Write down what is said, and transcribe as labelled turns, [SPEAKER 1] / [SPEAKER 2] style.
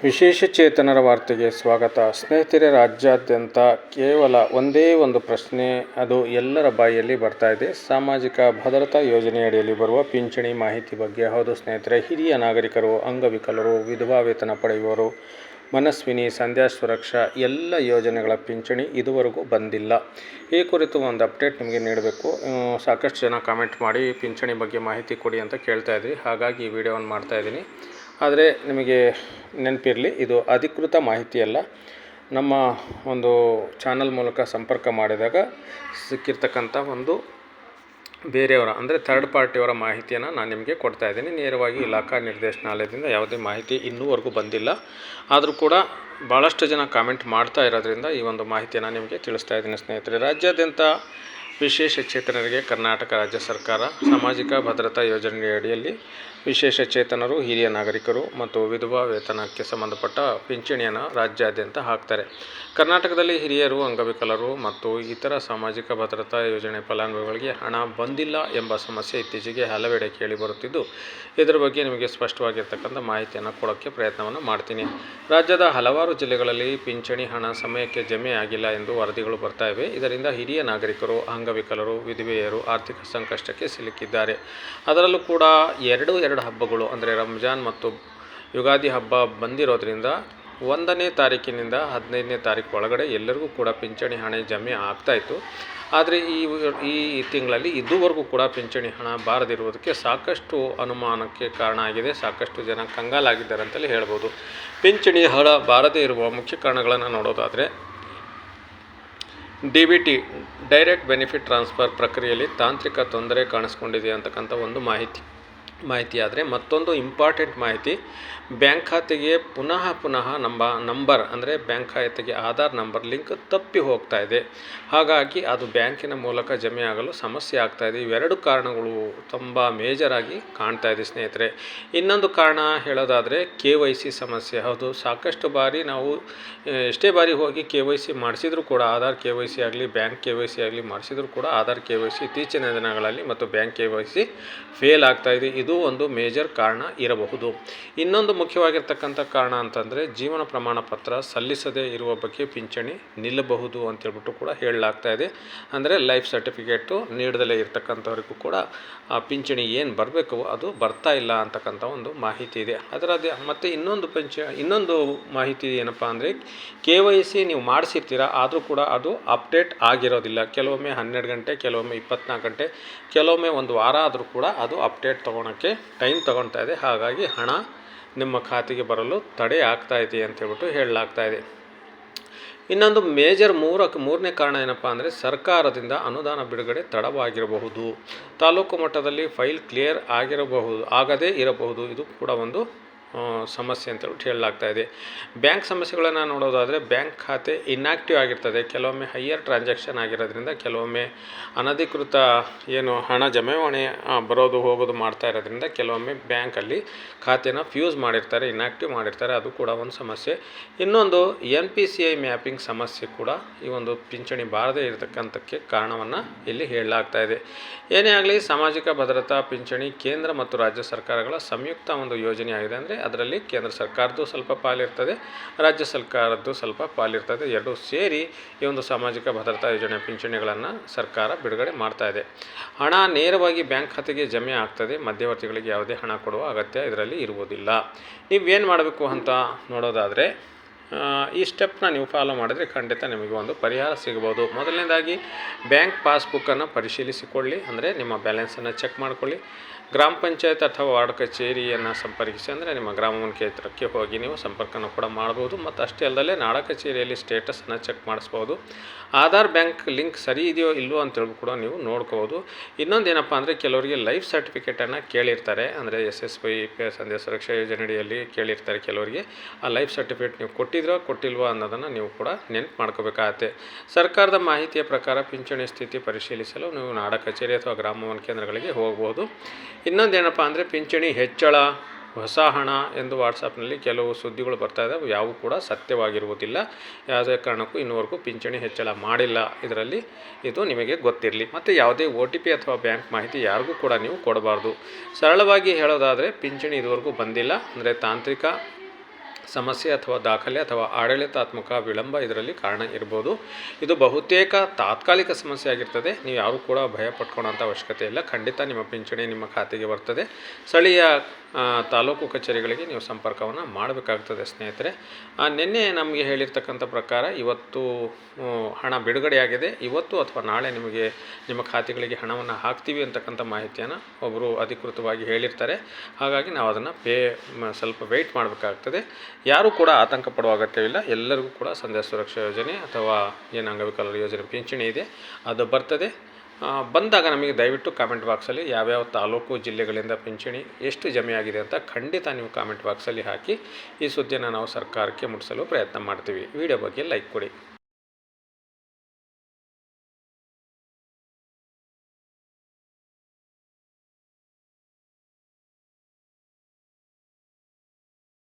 [SPEAKER 1] ವಿಶೇಷಚೇತನರ ವಾರ್ತೆಗೆ ಸ್ವಾಗತ. ಸ್ನೇಹಿತರೆ, ರಾಜ್ಯಾದ್ಯಂತ ಕೇವಲ ಒಂದೇ ಒಂದು ಪ್ರಶ್ನೆ, ಅದು ಎಲ್ಲರ ಬಾಯಿಯಲ್ಲಿ ಬರ್ತಾ ಇದೆ. ಸಾಮಾಜಿಕ ಭದ್ರತಾ ಯೋಜನೆಯಡಿಯಲ್ಲಿ ಬರುವ ಪಿಂಚಣಿ ಮಾಹಿತಿ ಬಗ್ಗೆ. ಹೌದು ಸ್ನೇಹಿತರೆ, ಹಿರಿಯ ನಾಗರಿಕರು, ಅಂಗವಿಕಲರು, ವಿಧವಾ ವೇತನ ಪಡೆಯುವವರು, ಮನಸ್ವಿನಿ, ಸಂಧ್ಯಾ ಸುರಕ್ಷಾ ಎಲ್ಲ ಯೋಜನೆಗಳ ಪಿಂಚಣಿ ಇದುವರೆಗೂ ಬಂದಿಲ್ಲ. ಈ ಕುರಿತು ಒಂದು ಅಪ್ಡೇಟ್ ನಿಮಗೆ ನೀಡಬೇಕು. ಸಾಕಷ್ಟು ಜನ ಕಾಮೆಂಟ್ ಮಾಡಿ ಪಿಂಚಣಿ ಬಗ್ಗೆ ಮಾಹಿತಿ ಕೊಡಿ ಅಂತ ಕೇಳ್ತಾ ಇದ್ರಿ. ಹಾಗಾಗಿ ಈ ವಿಡಿಯೋವನ್ನು ಮಾಡ್ತಾ ಇದ್ದೀನಿ. ಆದರೆ ನಿಮಗೆ ನೆನಪಿರಲಿ, ಇದು ಅಧಿಕೃತ ಮಾಹಿತಿಯಲ್ಲ. ನಮ್ಮ ಒಂದು ಚಾನಲ್ ಮೂಲಕ ಸಂಪರ್ಕ ಮಾಡಿದಾಗ ಸಿಕ್ಕಿರ್ತಕ್ಕಂಥ ಒಂದು ಬೇರೆಯವರ ಅಂದರೆ ಥರ್ಡ್ ಪಾರ್ಟಿಯವರ ಮಾಹಿತಿಯನ್ನು ನಾನು ನಿಮಗೆ ಕೊಡ್ತಾ ಇದ್ದೀನಿ. ನೇರವಾಗಿ ಇಲಾಖಾ ನಿರ್ದೇಶನಾಲಯದಿಂದ ಯಾವುದೇ ಮಾಹಿತಿ ಇನ್ನೂವರೆಗೂ ಬಂದಿಲ್ಲ. ಆದರೂ ಕೂಡ ಭಾಳಷ್ಟು ಜನ ಕಾಮೆಂಟ್ ಮಾಡ್ತಾ ಇರೋದ್ರಿಂದ ಈ ಒಂದು ಮಾಹಿತಿಯನ್ನು ನಿಮಗೆ ತಿಳಿಸ್ತಾ ಇದ್ದೀನಿ. ಸ್ನೇಹಿತರೆ, ರಾಜ್ಯಾದ್ಯಂತ ವಿಶೇಷಚೇತನರಿಗೆ ಕರ್ನಾಟಕ ರಾಜ್ಯ ಸರ್ಕಾರ ಸಾಮಾಜಿಕ ಭದ್ರತಾ ಯೋಜನೆಯಡಿಯಲ್ಲಿ ವಿಶೇಷಚೇತನರು, ಹಿರಿಯ ನಾಗರಿಕರು ಮತ್ತು ವಿಧವಾ ವೇತನಕ್ಕೆ ಸಂಬಂಧಪಟ್ಟ ಪಿಂಚಣಿಯನ್ನು ರಾಜ್ಯಾದ್ಯಂತ ಹಾಕ್ತಾರೆ. ಕರ್ನಾಟಕದಲ್ಲಿ ಹಿರಿಯರು, ಅಂಗವಿಕಲರು ಮತ್ತು ಇತರ ಸಾಮಾಜಿಕ ಭದ್ರತಾ ಯೋಜನೆ ಫಲಾನುಭವಿಗಳಿಗೆ ಹಣ ಬಂದಿಲ್ಲ ಎಂಬ ಸಮಸ್ಯೆ ಇತ್ತೀಚೆಗೆ ಹಲವೆಡೆ ಕೇಳಿಬರುತ್ತಿದ್ದು, ಇದರ ಬಗ್ಗೆ ನಿಮಗೆ ಸ್ಪಷ್ಟವಾಗಿರ್ತಕ್ಕಂಥ ಮಾಹಿತಿಯನ್ನು ಕೊಡೋಕ್ಕೆ ಪ್ರಯತ್ನವನ್ನು ಮಾಡ್ತೀನಿ. ರಾಜ್ಯದ ಹಲವಾರು ಜಿಲ್ಲೆಗಳಲ್ಲಿ ಪಿಂಚಣಿ ಹಣ ಸಮಯಕ್ಕೆ ಜಮೆ ಆಗಿಲ್ಲ ಎಂದು ವರದಿಗಳು ಬರ್ತಾ ಇವೆ. ಇದರಿಂದ ಹಿರಿಯ ನಾಗರಿಕರು, ಅಂಗವಿಕಲರು, ವಿಧವೆಯರು ಆರ್ಥಿಕ ಸಂಕಷ್ಟಕ್ಕೆ ಸಿಲುಕಿದ್ದಾರೆ. ಅದರಲ್ಲೂ ಕೂಡ ಎರಡು ಹಬ್ಬಗಳು ಅಂದರೆ ರಂಜಾನ್ ಮತ್ತು ಯುಗಾದಿ ಹಬ್ಬ ಬಂದಿರೋದ್ರಿಂದ 1ನೇ ತಾರೀಕಿನಿಂದ 15ನೇ ತಾರೀಕು ಒಳಗಡೆ ಎಲ್ಲರಿಗೂ ಕೂಡ ಪಿಂಚಣಿ ಹಣ ಜಮೆ ಆಗ್ತಾಯಿತ್ತು. ಆದರೆ ಈ ತಿಂಗಳಲ್ಲಿ ಇದುವರೆಗೂ ಕೂಡ ಪಿಂಚಣಿ ಹಣ ಬಾರದಿರುವುದಕ್ಕೆ ಸಾಕಷ್ಟು ಅನುಮಾನಕ್ಕೆ ಕಾರಣ ಆಗಿದೆ. ಸಾಕಷ್ಟು ಜನ ಕಂಗಾಲಾಗಿದ್ದಾರೆ ಅಂತಲೇ ಹೇಳ್ಬೋದು. ಪಿಂಚಣಿ ಹಣ ಬಾರದೇ ಇರುವ ಮುಖ್ಯ ಕಾರಣಗಳನ್ನು ನೋಡೋದಾದರೆ, DBT ಡೈರೆಕ್ಟ್ ಬೆನಿಫಿಟ್ ಟ್ರಾನ್ಸ್ಫರ್ ಪ್ರಕ್ರಿಯೆಯಲ್ಲಿ ತಾಂತ್ರಿಕ ತೊಂದರೆ ಕಾಣಿಸ್ಕೊಂಡಿದೆ ಅಂತಕ್ಕಂಥ ಒಂದು ಮಾಹಿತಿ ಆದರೆ, ಮತ್ತೊಂದು ಇಂಪಾರ್ಟೆಂಟ್ ಮಾಹಿತಿ, ಬ್ಯಾಂಕ್ ಖಾತೆಗೆ ಪುನಃ ನಂಬರ್ ಅಂದರೆ ಬ್ಯಾಂಕ್ ಖಾತೆಗೆ ಆಧಾರ್ ನಂಬರ್ ಲಿಂಕ್ ತಪ್ಪಿ ಹೋಗ್ತಾ ಇದೆ. ಹಾಗಾಗಿ ಅದು ಬ್ಯಾಂಕಿನ ಮೂಲಕ ಜಮೆ ಆಗಲು ಸಮಸ್ಯೆ ಆಗ್ತಾ ಇದೆ. ಇವೆರಡು ಕಾರಣಗಳು ತುಂಬ ಮೇಜರಾಗಿ ಕಾಣ್ತಾ ಇದೆ ಸ್ನೇಹಿತರೆ. ಇನ್ನೊಂದು ಕಾರಣ ಹೇಳೋದಾದರೆ KYC ಸಮಸ್ಯೆ. ಹೌದು, ಸಾಕಷ್ಟು ಬಾರಿ ನಾವು ಎಷ್ಟೇ ಬಾರಿ ಹೋಗಿ KYC ಮಾಡಿಸಿದರೂ ಕೂಡ, ಆಧಾರ್ KYC ಆಗಲಿ, ಬ್ಯಾಂಕ್ KYC ಆಗಲಿ ಮಾಡಿಸಿದರೂ ಕೂಡ ಆಧಾರ್ KYC ಇತ್ತೀಚಿನ ದಿನಗಳಲ್ಲಿ ಮತ್ತು ಬ್ಯಾಂಕ್ KYC ಫೇಲ್ ಆಗ್ತಾ ಇದೆ. ಇದು ಒಂದು ಮೇಜರ್ ಕಾರಣ ಇರಬಹುದು. ಇನ್ನೊಂದು ಮುಖ್ಯವಾಗಿರ್ತಕ್ಕಂಥ ಕಾರಣ ಅಂತಂದರೆ, ಜೀವನ ಪ್ರಮಾಣ ಪತ್ರ ಸಲ್ಲಿಸದೇ ಇರುವ ಬಗ್ಗೆ ಪಿಂಚಣಿ ನಿಲ್ಲಬಹುದು ಅಂತೇಳ್ಬಿಟ್ಟು ಕೂಡ ಹೇಳಲಾಗ್ತಾ ಇದೆ. ಅಂದರೆ ಲೈಫ್ ಸರ್ಟಿಫಿಕೇಟು ನೀಡದಲ್ಲೇ ಇರ್ತಕ್ಕಂಥವ್ರಿಗೂ ಕೂಡ ಆ ಪಿಂಚಣಿ ಏನು ಬರಬೇಕು ಅದು ಬರ್ತಾ ಇಲ್ಲ ಅಂತಕ್ಕಂಥ ಒಂದು ಮಾಹಿತಿ ಇದೆ. ಅದರದ್ದೇ ಮತ್ತು ಇನ್ನೊಂದು ಮಾಹಿತಿ ಏನಪ್ಪ ಅಂದರೆ, KYC ನೀವು ಮಾಡಿಸಿರ್ತೀರ, ಆದರೂ ಕೂಡ ಅದು ಅಪ್ಡೇಟ್ ಆಗಿರೋದಿಲ್ಲ. ಕೆಲವೊಮ್ಮೆ 12 ಗಂಟೆ, ಕೆಲವೊಮ್ಮೆ 24 ಗಂಟೆ, ಕೆಲವೊಮ್ಮೆ ಒಂದು ವಾರ ಆದರೂ ಕೂಡ ಅದು ಅಪ್ಡೇಟ್ ತೊಗೊಳಕ್ಕೆ ಟೈಮ್ ತೊಗೊಳ್ತಾ ಇದೆ. ಹಾಗಾಗಿ ಹಣ ನಿಮ್ಮ ಖಾತೆಗೆ ಬರಲು ತಡೆ ಆಗ್ತಾ ಇದೆ ಅಂತೇಳ್ಬಿಟ್ಟು ಹೇಳಲಾಗ್ತಾ ಇದೆ. ಇನ್ನೊಂದು ಮೇಜರ್ ಮೂರನೇ ಕಾರಣ ಏನಪ್ಪ ಅಂದರೆ, ಸರ್ಕಾರದಿಂದ ಅನುದಾನ ಬಿಡುಗಡೆ ತಡವಾಗಿರಬಹುದು. ತಾಲೂಕು ಮಟ್ಟದಲ್ಲಿ ಫೈಲ್ ಕ್ಲಿಯರ್ ಆಗದೇ ಇರಬಹುದು. ಇದು ಕೂಡ ಒಂದು ಸಮಸ್ಯೆ ಅಂತೇಳ್ಬಿಟ್ಟು ಹೇಳಲಾಗ್ತಾ ಇದೆ. ಬ್ಯಾಂಕ್ ಸಮಸ್ಯೆಗಳನ್ನು ನೋಡೋದಾದರೆ, ಬ್ಯಾಂಕ್ ಖಾತೆ ಇನ್ಆಕ್ಟಿವ್ ಆಗಿರ್ತದೆ. ಕೆಲವೊಮ್ಮೆ ಹೈಯರ್ ಟ್ರಾನ್ಸಾಕ್ಷನ್ ಆಗಿರೋದ್ರಿಂದ, ಕೆಲವೊಮ್ಮೆ ಅನಧಿಕೃತ ಹಣ ಜಮಾವಣೆ ಬರೋದು ಹೋಗೋದು ಮಾಡ್ತಾ ಇರೋದ್ರಿಂದ, ಕೆಲವೊಮ್ಮೆ ಬ್ಯಾಂಕಲ್ಲಿ ಖಾತೆನ ಫ್ಯೂಸ್ ಮಾಡಿರ್ತಾರೆ, ಇನ್ಆಕ್ಟಿವ್ ಮಾಡಿರ್ತಾರೆ. ಅದು ಕೂಡ ಒಂದು ಸಮಸ್ಯೆ. ಇನ್ನೊಂದು NPCI ಮ್ಯಾಪಿಂಗ್ ಸಮಸ್ಯೆ ಕೂಡ ಈ ಒಂದು ಪಿಂಚಣಿ ಬಾರದೇ ಇರತಕ್ಕಂಥಕ್ಕೆ ಕಾರಣವನ್ನು ಇಲ್ಲಿ ಹೇಳಲಾಗ್ತಾ ಇದೆ. ಏನೇ ಆಗಲಿ, ಸಾಮಾಜಿಕ ಭದ್ರತಾ ಪಿಂಚಣಿ ಕೇಂದ್ರ ಮತ್ತು ರಾಜ್ಯ ಸರ್ಕಾರಗಳ ಸಂಯುಕ್ತ ಒಂದು ಯೋಜನೆ ಆಗಿದೆ. ಅಂದರೆ ಅದರಲ್ಲಿ ಕೇಂದ್ರ ಸರ್ಕಾರದ್ದು ಸ್ವಲ್ಪ ಪಾಲಿರ್ತದೆ, ರಾಜ್ಯ ಸರ್ಕಾರದ್ದು ಸ್ವಲ್ಪ ಪಾಲಿರ್ತದೆ. ಎರಡೂ ಸೇರಿ ಈ ಒಂದು ಸಾಮಾಜಿಕ ಭದ್ರತಾ ಯೋಜನೆ ಪಿಂಚಣಿಗಳನ್ನು ಸರ್ಕಾರ ಬಿಡುಗಡೆ ಮಾಡ್ತಾ ಇದೆ. ಹಣ ನೇರವಾಗಿ ಬ್ಯಾಂಕ್ ಖಾತೆಗೆ ಜಮೆ ಆಗ್ತದೆ. ಮಧ್ಯವರ್ತಿಗಳಿಗೆ ಯಾವುದೇ ಹಣ ಕೊಡುವ ಅಗತ್ಯ ಇದರಲ್ಲಿ ಇರುವುದಿಲ್ಲ. ನೀವೇನು ಮಾಡಬೇಕು ಅಂತ ನೋಡೋದಾದರೆ, ಈ ಸ್ಟೆಪ್ನ ನೀವು ಫಾಲೋ ಮಾಡಿದರೆ ಖಂಡಿತ ನಿಮಗೆ ಒಂದು ಪರಿಹಾರ ಸಿಗ್ಬೋದು. ಮೊದಲನೇದಾಗಿ ಬ್ಯಾಂಕ್ ಪಾಸ್ಬುಕ್ಕನ್ನು ಪರಿಶೀಲಿಸಿಕೊಳ್ಳಿ. ಅಂದರೆ ನಿಮ್ಮ ಬ್ಯಾಲೆನ್ಸನ್ನು ಚೆಕ್ ಮಾಡಿಕೊಳ್ಳಿ. ಗ್ರಾಮ ಪಂಚಾಯತ್ ಅಥವಾ ವಾರ್ಡ್ ಕಚೇರಿಯನ್ನು ಸಂಪರ್ಕಿಸಿ. ಅಂದರೆ ನಿಮ್ಮ ಗ್ರಾಮ ಪಂಚಾಯತ್ಗೆ ಹೋಗಿ ನೀವು ಸಂಪರ್ಕನ ಕೂಡ ಮಾಡ್ಬೋದು. ಮತ್ತು ಅಷ್ಟೇ ಅಲ್ಲದೆ ನಾಡ ಕಚೇರಿಯಲ್ಲಿ ಸ್ಟೇಟಸನ್ನು ಚೆಕ್ ಮಾಡಿಸ್ಬೋದು. ಆಧಾರ್ ಬ್ಯಾಂಕ್ ಲಿಂಕ್ ಸರಿ ಇದೆಯೋ ಇಲ್ಲವೋ ಅಂತೇಳಿ ಕೂಡ ನೀವು ನೋಡ್ಕೋಬೋದು. ಇನ್ನೊಂದು ಏನಪ್ಪ ಅಂದರೆ, ಕೆಲವರಿಗೆ ಲೈಫ್ ಸರ್ಟಿಫಿಕೇಟನ್ನು ಕೇಳಿರ್ತಾರೆ. ಅಂದರೆ SSY ಸಂಧ್ಯಾ ಸುರಕ್ಷಾ ಯೋಜನೆಯಲ್ಲಿ ಕೇಳಿರ್ತಾರೆ ಕೆಲವರಿಗೆ. ಆ ಲೈಫ್ ಸರ್ಟಿಫಿಕೇಟ್ ನೀವು ಕೊಟ್ಟಿಲ್ವೋ ಅನ್ನೋದನ್ನು ನೀವು ಕೂಡ ನೆನಪು ಮಾಡ್ಕೋಬೇಕಾಗತ್ತೆ. ಸರ್ಕಾರದ ಮಾಹಿತಿಯ ಪ್ರಕಾರ ಪಿಂಚಣಿ ಸ್ಥಿತಿ ಪರಿಶೀಲಿಸಲು ನೀವು ನಾಡ ಕಚೇರಿ ಅಥವಾ ಗ್ರಾಮ ಒನ್ ಕೇಂದ್ರಗಳಿಗೆ ಹೋಗ್ಬೋದು. ಇನ್ನೊಂದೇನಪ್ಪ ಅಂದರೆ, ಪಿಂಚಣಿ ಹೆಚ್ಚಳ, ಹೊಸ ಹಣ ಎಂದು ವಾಟ್ಸಪ್ನಲ್ಲಿ ಕೆಲವು ಸುದ್ದಿಗಳು ಬರ್ತಾ ಇದ್ದಾವೆ. ಯಾವೂ ಕೂಡ ಸತ್ಯವಾಗಿರುವುದಿಲ್ಲ. ಯಾವುದೇ ಕಾರಣಕ್ಕೂ ಇನ್ನೂವರೆಗೂ ಪಿಂಚಣಿ ಹೆಚ್ಚಳ ಮಾಡಿಲ್ಲ. ಇದರಲ್ಲಿ ಇದು ನಿಮಗೆ ಗೊತ್ತಿರಲಿ. ಮತ್ತು ಯಾವುದೇ OTP ಅಥವಾ ಬ್ಯಾಂಕ್ ಮಾಹಿತಿ ಯಾರಿಗೂ ಕೂಡ ನೀವು ಕೊಡಬಾರ್ದು. ಸರಳವಾಗಿ ಹೇಳೋದಾದರೆ, ಪಿಂಚಣಿ ಇದುವರೆಗೂ ಬಂದಿಲ್ಲ. ಅಂದರೆ ತಾಂತ್ರಿಕ ಸಮಸ್ಯೆ ಅಥವಾ ದಾಖಲೆ ಅಥವಾ ಆಡಳಿತಾತ್ಮಕ ವಿಳಂಬ ಇದರಲ್ಲಿ ಕಾರಣ ಇರ್ಬೋದು. ಇದು ಬಹುತೇಕ ತಾತ್ಕಾಲಿಕ ಸಮಸ್ಯೆ ಆಗಿರ್ತದೆ. ನೀವು ಯಾರೂ ಕೂಡ ಭಯ ಪಟ್ಕೊಳ್ಳೋಂಥ ಅವಶ್ಯಕತೆ ಇಲ್ಲ. ಖಂಡಿತ ನಿಮ್ಮ ಪಿಂಚಣಿ ನಿಮ್ಮ ಖಾತೆಗೆ ಬರ್ತದೆ. ಸ್ಥಳೀಯ ತಾಲೂಕು ಕಚೇರಿಗಳಿಗೆ ನೀವು ಸಂಪರ್ಕವನ್ನು ಮಾಡಬೇಕಾಗ್ತದೆ ಸ್ನೇಹಿತರೆ. ನಿನ್ನೆ ನಮಗೆ ಹೇಳಿರ್ತಕ್ಕಂಥ ಪ್ರಕಾರ ಇವತ್ತು ಹಣ ಬಿಡುಗಡೆಯಾಗಿದೆ. ಇವತ್ತು ಅಥವಾ ನಾಳೆ ನಿಮಗೆ ನಿಮ್ಮ ಖಾತೆಗಳಿಗೆ ಹಣವನ್ನು ಹಾಕ್ತೀವಿ ಅಂತಕ್ಕಂಥ ಮಾಹಿತಿಯನ್ನು ಒಬ್ಬರು ಅಧಿಕೃತವಾಗಿ ಹೇಳಿರ್ತಾರೆ. ಹಾಗಾಗಿ ನಾವು ಅದನ್ನು ಸ್ವಲ್ಪ ವೆಯ್ಟ್ ಮಾಡಬೇಕಾಗ್ತದೆ. ಯಾರೂ ಕೂಡ ಆತಂಕ ಪಡುವ ಅಗತ್ಯವಿಲ್ಲ. ಎಲ್ಲರಿಗೂ ಕೂಡ ಸಂಧ್ಯಾ ಸುರಕ್ಷಾ ಯೋಜನೆ ಅಥವಾ ಏನು ಅಂಗವಿಕಲರ ಯೋಜನೆ ಪಿಂಚಣಿ ಇದೆ ಅದು ಬರ್ತದೆ. ಬಂದಾಗ ನಮಗೆ ದಯವಿಟ್ಟು ಕಾಮೆಂಟ್ ಬಾಕ್ಸಲ್ಲಿ ಯಾವ್ಯಾವ ತಾಲೂಕು ಜಿಲ್ಲೆಗಳಿಂದ ಪಿಂಚಣಿ ಎಷ್ಟು ಜಮೆಯಾಗಿದೆ ಅಂತ ಖಂಡಿತ ನೀವು ಕಾಮೆಂಟ್ ಬಾಕ್ಸಲ್ಲಿ ಹಾಕಿ ಈ ಸುದ್ದಿಯನ್ನು ನಾವು ಸರ್ಕಾರಕ್ಕೆ ಮುಟ್ಟಿಸಲು ಪ್ರಯತ್ನ ಮಾಡ್ತೀವಿ. ವಿಡಿಯೋ ಬಗ್ಗೆ ಲೈಕ್ ಕೊಡಿ.